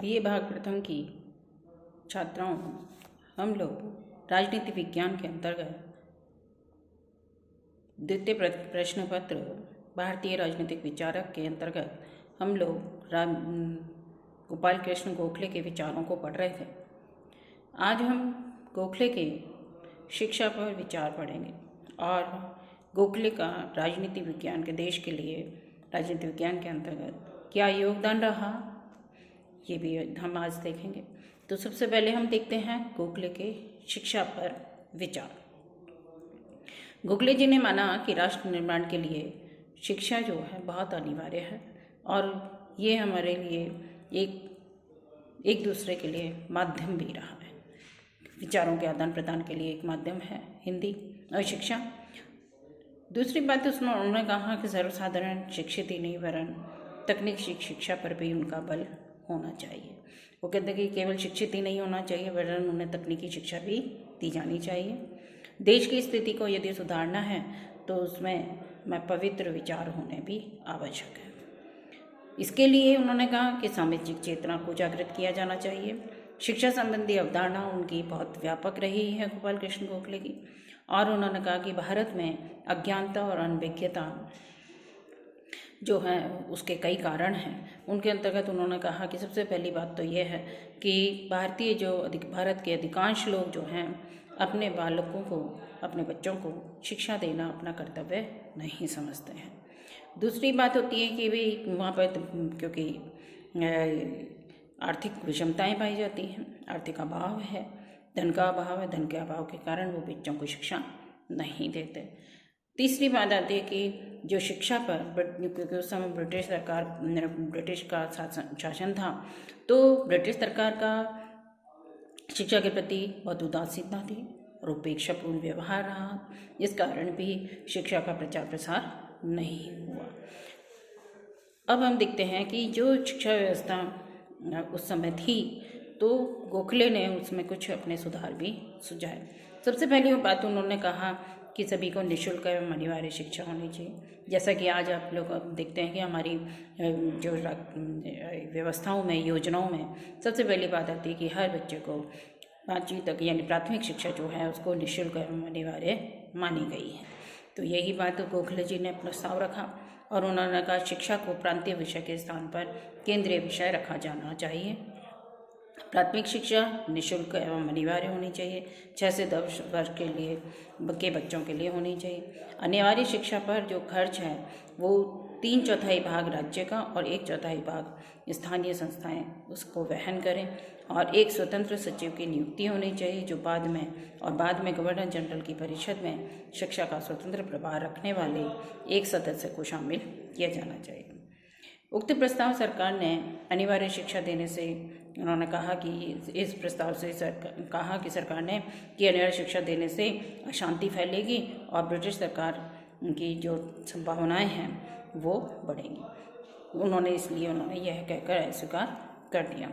BA भाग प्रथम की छात्राओं हम लोग राजनीति विज्ञान के अंतर्गत द्वितीय प्रश्न पत्र भारतीय राजनीतिक विचारक के अंतर्गत हम लोग गोपाल कृष्ण गोखले के विचारों को पढ़ रहे थे। आज हम गोखले के शिक्षा पर विचार पढ़ेंगे और गोखले का राजनीति विज्ञान के देश के लिए राजनीति विज्ञान के अंतर्गत क्या योगदान रहा, ये भी हम आज देखेंगे। तो सबसे पहले हम देखते हैं गोखले के शिक्षा पर विचार। गोखले जी ने माना कि राष्ट्र निर्माण के लिए शिक्षा जो है बहुत अनिवार्य है और ये हमारे लिए एक दूसरे के लिए माध्यम भी रहा है। विचारों के आदान प्रदान के लिए एक माध्यम है हिंदी और शिक्षा। दूसरी बात उसमें उन्होंने कहा कि सर्वसाधारण शिक्षित ही नहीं वरन तकनीकी शिक्षा पर भी उनका बल होना चाहिए। वो कहते हैं कि केवल शिक्षित ही नहीं होना चाहिए वरन उन्हें तकनीकी शिक्षा भी दी जानी चाहिए। देश की स्थिति को यदि सुधारना है तो उसमें पवित्र विचार होने भी आवश्यक है। इसके लिए उन्होंने कहा कि सामाजिक चेतना को जागृत किया जाना चाहिए। शिक्षा संबंधी अवधारणा उनकी बहुत व्यापक रही है गोपाल कृष्ण गोखले की, और उन्होंने कहा कि भारत में अज्ञानता और अनभिज्ञता जो है उसके कई कारण हैं। उनके अंतर्गत उन्होंने कहा कि सबसे पहली बात तो ये है कि भारत के अधिकांश लोग जो हैं अपने बालकों को, अपने बच्चों को शिक्षा देना अपना कर्तव्य नहीं समझते हैं। दूसरी बात होती है कि भाई वहाँ पर क्योंकि आर्थिक विषमताएं पाई जाती हैं, आर्थिक अभाव है, धन का अभाव है, धन के अभाव के कारण वो बच्चों को शिक्षा नहीं देते। तीसरी बात आती है कि जो शिक्षा पर क्योंकि उस समय ब्रिटिश का शासन था, तो ब्रिटिश सरकार का शिक्षा के प्रति बहुत उदासीनता थी और उपेक्षापूर्ण व्यवहार रहा। इस कारण भी शिक्षा का प्रचार प्रसार नहीं हुआ। अब हम देखते हैं कि जो शिक्षा व्यवस्था उस समय थी तो गोखले ने उसमें कुछ अपने सुधार भी सुझाए। सबसे पहली बात उन्होंने कहा कि सभी को निःशुल्क एवं अनिवार्य शिक्षा होनी चाहिए। जैसा कि आज आप लोग देखते हैं कि हमारी जो व्यवस्थाओं में, योजनाओं में सबसे पहली बात आती है कि हर बच्चे को 5वीं तक यानी प्राथमिक शिक्षा जो है उसको निःशुल्क एवं अनिवार्य मानी गई है। तो यही बात गोखले जी ने प्रस्ताव रखा और उन्होंने कहा शिक्षा को प्रांतीय विषय के स्थान पर केंद्रीय विषय रखा जाना चाहिए। प्राथमिक शिक्षा निःशुल्क एवं अनिवार्य होनी चाहिए। 6 से 10 वर्ष के बच्चों के लिए होनी चाहिए। अनिवार्य शिक्षा पर जो खर्च है वो 3/4 भाग राज्य का और 1/4 भाग स्थानीय संस्थाएं उसको वहन करें, और एक स्वतंत्र सचिव की नियुक्ति होनी चाहिए जो बाद में गवर्नर जनरल की परिषद में शिक्षा का स्वतंत्र प्रभार रखने वाले एक सदस्य को शामिल किया जाना चाहिए। उक्त प्रस्ताव सरकार ने अनिवार्य शिक्षा देने से उन्होंने कहा कि इस प्रस्ताव से कहा कि सरकार ने कि अनिवार्य शिक्षा देने से अशांति फैलेगी और ब्रिटिश सरकार की जो संभावनाएं हैं वो बढ़ेंगी। इसलिए उन्होंने यह कहकर स्वीकार कर दिया।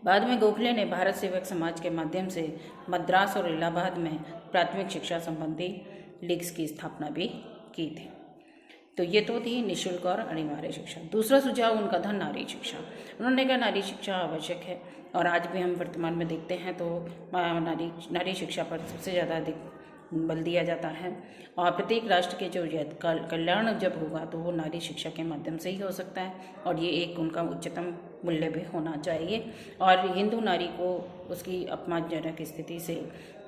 बाद में गोखले ने भारत सेवक समाज के माध्यम से मद्रास और इलाहाबाद में प्राथमिक शिक्षा संबंधी लीग्स की स्थापना भी की थी। तो ये तो थी निःशुल्क और अनिवार्य शिक्षा। दूसरा सुझाव उनका था नारी शिक्षा। उन्होंने कहा नारी शिक्षा आवश्यक है और आज भी हम वर्तमान में देखते हैं तो नारी शिक्षा पर सबसे ज़्यादा बल दिया जाता है, और प्रत्येक राष्ट्र के जो कल्याण जब होगा तो वो नारी शिक्षा के माध्यम से ही हो सकता है, और ये एक उनका उच्चतम मूल्य भी होना चाहिए। और हिंदू नारी को उसकी अपमानजनक स्थिति से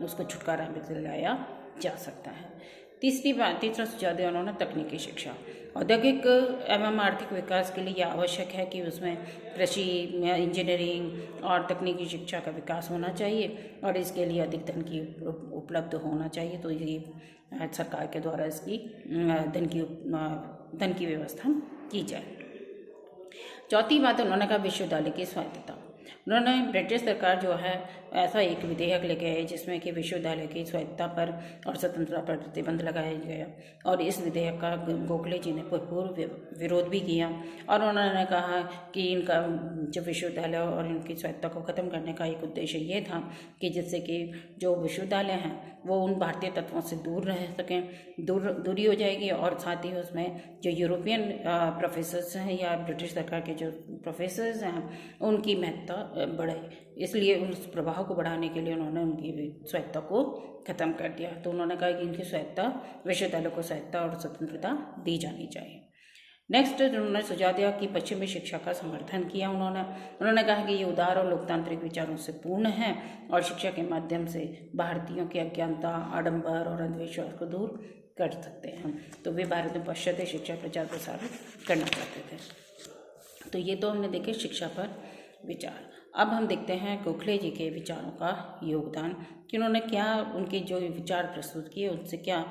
उसको छुटकारा भी दिलाया जा सकता है। तीसरा सुझाव दिया उन्होंने तकनीकी शिक्षा। औद्योगिक एवं आर्थिक विकास के लिए यह आवश्यक है कि उसमें कृषि, इंजीनियरिंग और तकनीकी शिक्षा का विकास होना चाहिए और इसके लिए अधिक धन की उपलब्ध होना चाहिए। तो ये सरकार के द्वारा इसकी धन की व्यवस्था की जाए। चौथी बात उन्होंने कहा विश्वविद्यालय की स्वायत्तता। उन्होंने ब्रिटिश सरकार जो है ऐसा एक विधेयक लेके आए जिसमें कि विश्वविद्यालय की स्वायत्तता पर और स्वतंत्रता पर प्रतिबंध लगाया गया, और इस विधेयक का गोखले जी ने भरपूर विरोध भी किया। और उन्होंने कहा कि इनका जो विश्वविद्यालय और इनकी स्वायत्तता को ख़त्म करने का एक उद्देश्य ये था कि जिससे कि जो विश्वविद्यालय हैं वो उन भारतीय तत्वों से दूर रह सकें, दूरी हो जाएगी, और साथ ही उसमें जो यूरोपियन प्रोफेसर्स हैं या ब्रिटिश सरकार के जो प्रोफेसर्स हैं उनकी महत्ता बढ़े। इसलिए उस प्रभाव को बढ़ाने के लिए उन्होंने उनकी स्वायत्तता को ख़त्म कर दिया। तो उन्होंने कहा कि इनकी स्वायत्तता, विश्वविद्यालय को स्वायत्तता और स्वतंत्रता दी जानी चाहिए। नेक्स्ट उन्होंने सुझाव दिया कि पश्चिमी शिक्षा का समर्थन किया। उन्होंने कहा कि ये उदार और लोकतांत्रिक विचारों से पूर्ण है और शिक्षा के माध्यम से भारतीयों की अज्ञानता, आडंबर और अंधविश्वास को दूर कर सकते हैं। तो वे भारत में पाश्चात्य शिक्षा प्रचार प्रसार करना चाहते थे। तो ये तो हमने देखे शिक्षा पर विचार। अब हम देखते हैं गोखले जी के विचारों का योगदान कि उन्होंने क्या, उनके जो विचार प्रस्तुत किए उनसे क्या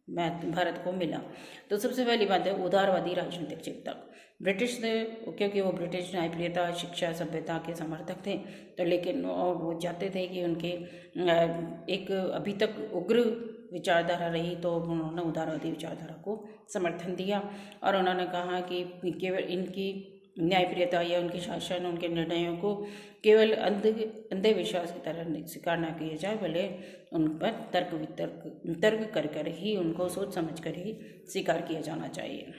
भारत को मिला। तो सबसे पहली बात है उदारवादी राजनीतिक चिंतक। ब्रिटिश से, क्योंकि वो ब्रिटिश न्यायप्रियता, शिक्षा, सभ्यता के समर्थक थे, तो लेकिन और वो चाहते थे कि उनके एक अभी तक उग्र विचारधारा रही, तो उन्होंने उदारवादी विचारधारा को समर्थन दिया। और उन्होंने कहा कि केवल इनकी न्यायप्रियता या उनके शासन, उनके निर्णयों को केवल अंधे विश्वास की तरह स्वीकार न किया जाए, भले उन पर तर्क कर ही उनको सोच समझ कर ही स्वीकार किया जाना चाहिए।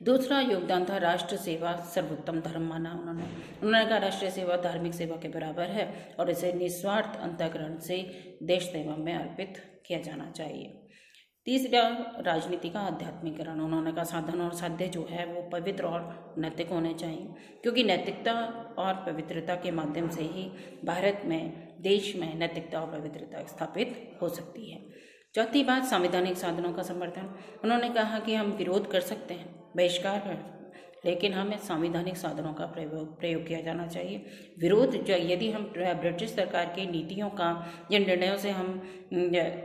दूसरा योगदान था राष्ट्र सेवा सर्वोत्तम धर्म माना उन्होंने कहा राष्ट्रीय सेवा धार्मिक सेवा के बराबर है और इसे निस्वार्थ अंतःकरण से देश सेवा में अर्पित किया जाना चाहिए। तीसरा राजनीति का आध्यात्मिकरण। उन्होंने कहा साधन और साध्य जो है वो पवित्र और नैतिक होने चाहिए, क्योंकि नैतिकता और पवित्रता के माध्यम से ही भारत में, देश में नैतिकता और पवित्रता स्थापित हो सकती है। चौथी बात संवैधानिक साधनों का समर्थन। उन्होंने कहा कि हम विरोध कर सकते हैं, बहिष्कार कर, लेकिन हमें संवैधानिक साधनों का प्रयोग किया जाना चाहिए। विरोध जो, यदि हम ब्रिटिश सरकार की नीतियों का या निर्णयों से हम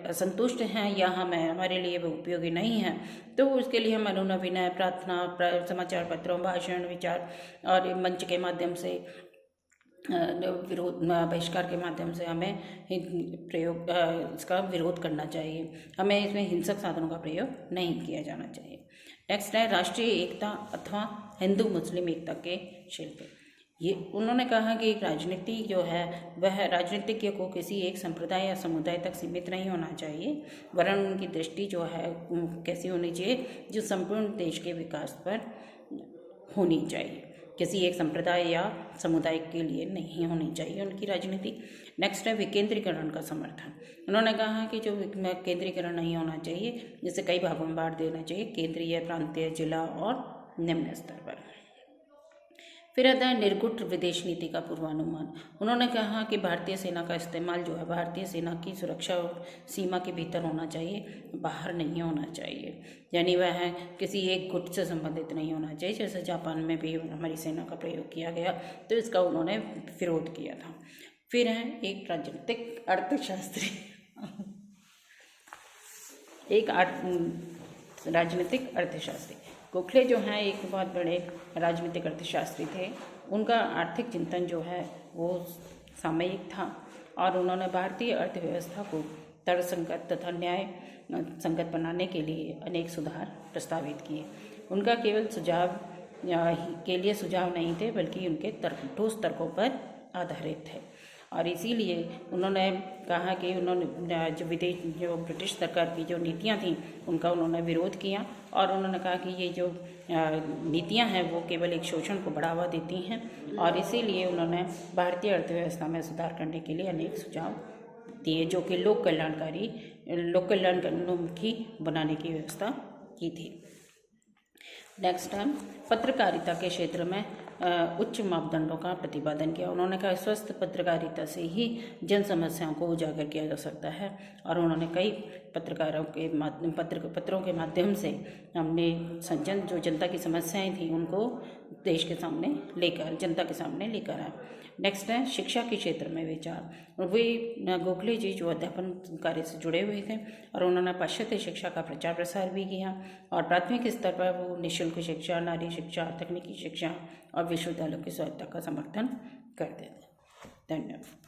असंतुष्ट हैं या हमारे लिए वो उपयोगी नहीं हैं, तो उसके लिए हम अनुनय, प्रार्थना, समाचार पत्रों, भाषण, विचार और मंच के माध्यम से, विरोध, बहिष्कार के माध्यम से हमें इसका विरोध करना चाहिए। हमें इसमें हिंसक साधनों का प्रयोग नहीं किया जाना चाहिए। नेक्स्ट है राष्ट्रीय एकता अथवा हिंदू मुस्लिम एकता के शिल्प। ये उन्होंने कहा कि राजनीति जो है वह राजनीतिज्ञ को किसी एक संप्रदाय या समुदाय तक सीमित नहीं होना चाहिए, वरन उनकी दृष्टि जो है कैसी होनी चाहिए, जो संपूर्ण देश के विकास पर होनी चाहिए, किसी एक संप्रदाय या समुदाय के लिए नहीं होनी चाहिए उनकी राजनीति। नेक्स्ट है विकेंद्रीकरण का समर्थन। उन्होंने कहा कि जो केंद्रीकरण नहीं होना चाहिए, जिसे कई भागों में बांट देना चाहिए, केंद्रीय, प्रांतीय, जिला और निम्न स्तर पर। फिर आता है निर्गुट विदेश नीति का पूर्वानुमान। उन्होंने कहा कि भारतीय सेना का इस्तेमाल जो है भारतीय सेना की सुरक्षा और सीमा के भीतर होना चाहिए, बाहर नहीं होना चाहिए, यानी वह किसी एक गुट से संबंधित नहीं होना चाहिए। जैसे जापान में भी हमारी सेना का प्रयोग किया गया, तो इसका उन्होंने विरोध किया था। फिर है एक राजनीतिक अर्थशास्त्री राजनीतिक अर्थशास्त्री। गोखले जो हैं एक बहुत बड़े राजनीतिक अर्थशास्त्री थे। उनका आर्थिक चिंतन जो है वो सामयिक था और उन्होंने भारतीय अर्थव्यवस्था को तर्कसंगत तथा न्याय संगत बनाने के लिए अनेक सुधार प्रस्तावित किए। उनका केवल सुझाव नहीं थे, बल्कि उनके ठोस तर्कों पर आधारित थे। और इसीलिए उन्होंने कहा कि उन्होंने जो ब्रिटिश सरकार की जो नीतियां थीं उनका उन्होंने विरोध किया, और उन्होंने कहा कि ये जो नीतियां हैं वो केवल एक शोषण को बढ़ावा देती हैं, और इसीलिए उन्होंने भारतीय अर्थव्यवस्था में सुधार करने के लिए अनेक सुझाव दिए, जो कि लोक कल्याणोन्मुखी बनाने की व्यवस्था की थी। नेक्स्ट है पत्रकारिता के क्षेत्र में उच्च मापदंडों का प्रतिपादन किया। उन्होंने कहा स्वस्थ पत्रकारिता से ही जन समस्याओं को उजागर किया जा सकता है, और उन्होंने कई पत्रों के माध्यम से हमने जो जनता की समस्याएं थी उनको देश के सामने जनता के सामने लेकर आए। नेक्स्ट है शिक्षा के क्षेत्र में विचार। वे गोखले जी जो अध्यापन कार्य से जुड़े हुए थे, और उन्होंने पाश्चात्य शिक्षा का प्रचार प्रसार भी किया, और प्राथमिक स्तर पर वो निःशुल्क निःशुल्क शिक्षा, नारी शिक्षा, तकनीकी शिक्षा और विश्वविद्यालयों की स्वायत्तता का समर्थन करते थे। धन्यवाद।